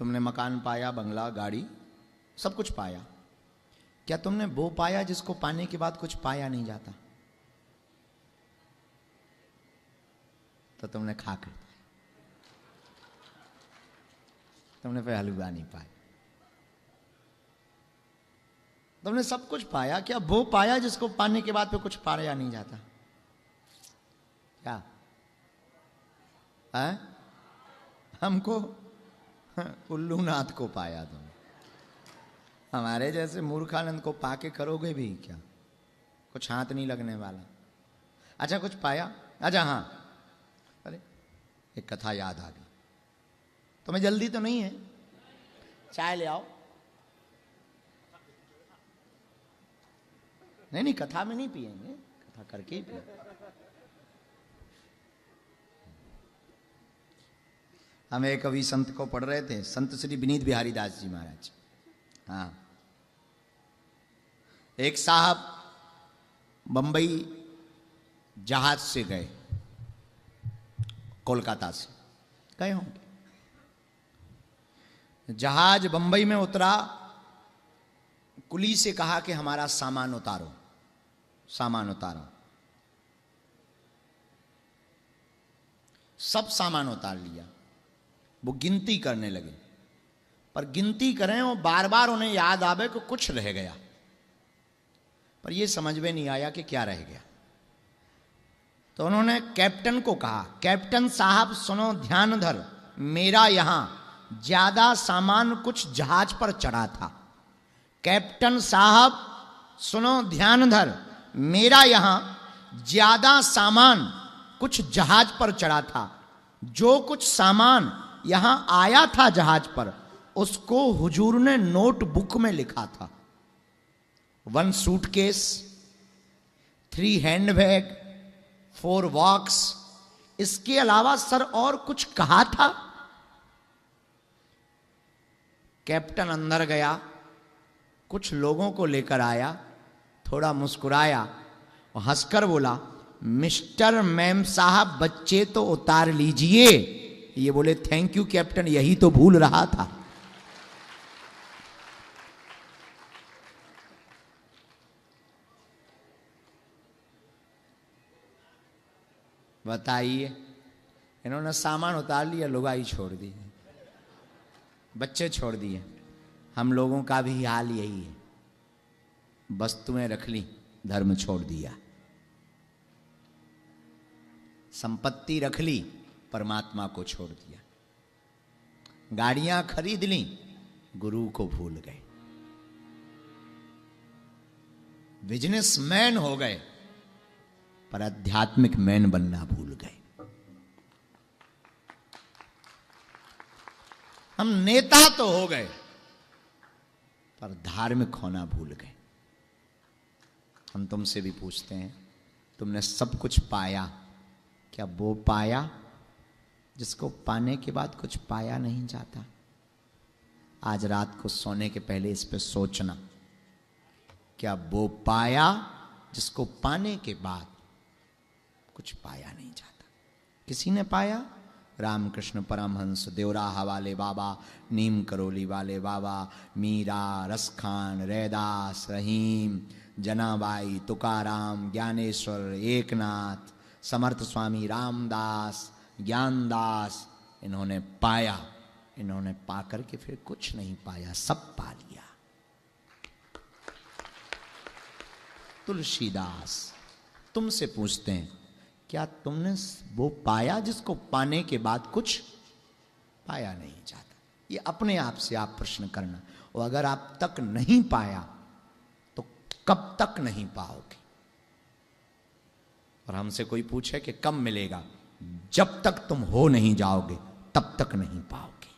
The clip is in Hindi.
तुमने मकान पाया, बंगला, गाड़ी, सब कुछ पाया। क्या तुमने वो पाया जिसको पाने के बाद कुछ पाया नहीं जाता? तो तुमने खा कर तुमने फिर हलवा नहीं पाया। तुमने सब कुछ पाया, क्या वो पाया जिसको पाने के बाद फिर कुछ पाया नहीं जाता? क्या है? हमको उल्लूनाथ को पाया तुम। हमारे जैसे मूर्खानंद को पाके करोगे भी क्या? कुछ हाथ नहीं लगने वाला। अच्छा कुछ पाया? अच्छा हाँ, अरे एक कथा याद आ गई। तुम्हें जल्दी तो नहीं है? चाय ले आओ। नहीं नहीं, कथा में नहीं पिएंगे, कथा करके ही पिए। हम एक कवि संत को पढ़ रहे थे, संत श्री विनीत बिहारी दास जी महाराज। हाँ, एक साहब बंबई जहाज से गए, कोलकाता से गए होंगे। जहाज बंबई में उतरा, कुली से कहा कि हमारा सामान उतारो, सामान उतारो। सब सामान उतार लिया। वो गिनती करने लगे, पर गिनती करें और बार बार उन्हें याद आवे कि कुछ रह गया, पर यह समझ में नहीं आया कि क्या रह गया। तो उन्होंने कैप्टन को कहा, कैप्टन साहब सुनो ध्यान धर, मेरा यहां ज्यादा सामान कुछ जहाज पर चढ़ा था। कैप्टन साहब सुनो ध्यान धर, मेरा यहां ज्यादा सामान कुछ जहाज पर चढ़ा था। जो कुछ सामान यहां आया था जहाज पर, उसको हुजूर ने नोटबुक में लिखा था। 1 सूटकेस, 3 हैंडबैग, 4 वॉक्स। इसके अलावा सर और कुछ कहा था? कैप्टन अंदर गया, कुछ लोगों को लेकर आया, थोड़ा मुस्कुराया और हंसकर बोला, मिस्टर मैम साहब बच्चे तो उतार लीजिए। ये बोले, थैंक यू कैप्टन, यही तो भूल रहा था। बताइए, इन्होंने सामान उतार लिया, लुगाई छोड़ दी, बच्चे छोड़ दिए। हम लोगों का भी हाल यही है, वस्तुएं रख ली, धर्म छोड़ दिया। संपत्ति रख ली, परमात्मा को छोड़ दिया। गाड़ियां खरीद ली, गुरु को भूल गए। बिजनेसमैन हो गए, पर आध्यात्मिक मैन बनना भूल गए। हम नेता तो हो गए, पर धार्मिक होना भूल गए। हम तुमसे भी पूछते हैं, तुमने सब कुछ पाया, क्या वो पाया जिसको पाने के बाद कुछ पाया नहीं जाता? आज रात को सोने के पहले इस पे सोचना, क्या वो पाया जिसको पाने के बाद कुछ पाया नहीं जाता? किसी ने पाया? रामकृष्ण परमहंस, देवराहा वाले बाबा, नीम करोली वाले बाबा, मीरा, रसखान, रैदास, रहीम, जनाबाई, तुकाराम, ज्ञानेश्वर, एकनाथ, समर्थ स्वामी रामदास, ज्ञानदास। इन्होंने पाया, इन्होंने पाकर के फिर कुछ नहीं पाया, सब पा लिया। तुलसीदास, तुमसे पूछते हैं, क्या तुमने वो पाया जिसको पाने के बाद कुछ पाया नहीं जाता? ये अपने आप से आप प्रश्न करना। और अगर आप तक नहीं पाया तो कब तक नहीं पाओगे? और हमसे कोई पूछे कि कब मिलेगा, जब तक तुम हो नहीं जाओगे तब तक नहीं पाओगे।